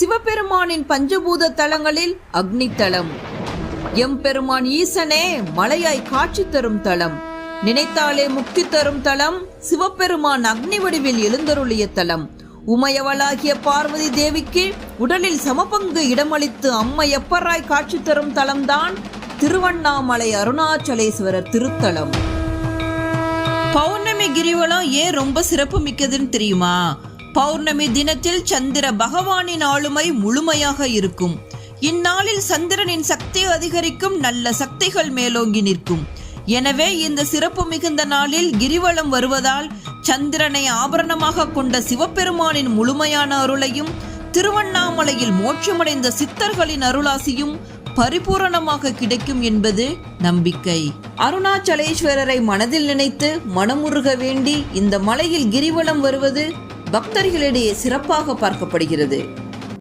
சிவபெருமானின் பஞ்சபூத தலங்களில் அக்னி தலம். எம்பெருமான் ஈசனே மலையாய் காட்சி தரும் தலம். நினைத்தாலே முக்தி தரும் தலம். சிவபெருமான் அக்னி வடிவில் எழுந்தருளிய தலம். உமையவளாகிய பார்வதி தேவிக்கு உடலில் சமபங்கு இடமளித்து அம்மையப்பராய் காட்சி தரும் தலம்தான் திருவண்ணாமலை அருணாச்சலேஸ்வரர் திருத்தலம். பௌர்ணமி கிரிவலம் ஏன் ரொம்ப சிறப்பு மிக்கதுன்னு தெரியுமா? பௌர்ணமி தினத்தில் சந்திர பகவானின் ஆளுமை முழுமையாக இருக்கும். இந்நாளில் சந்திரனின் சக்தி அதிகரிக்கும், நல்ல சக்திகள் மேலோங்கி நிற்கும். எனவே இந்த சிறப்பு மிகுந்த நாளில் கிரிவலம் வருவதால் சந்திரனை ஆபரணமாக கொண்ட சிவபெருமானின் முழுமையான அருளையும் திருவண்ணாமலையில் மோட்சமடைந்த சித்தர்களின் அருளாசியும் பரிபூரணமாக கிடைக்கும் என்பது நம்பிக்கை. அருணாச்சலேஸ்வரரை மனதில் நினைத்து மனமுருக வேண்டி இந்த மலையில் கிரிவலம் வருவது பக்தர்களிடையே சிறப்பாக பார்க்கப்படுகிறது.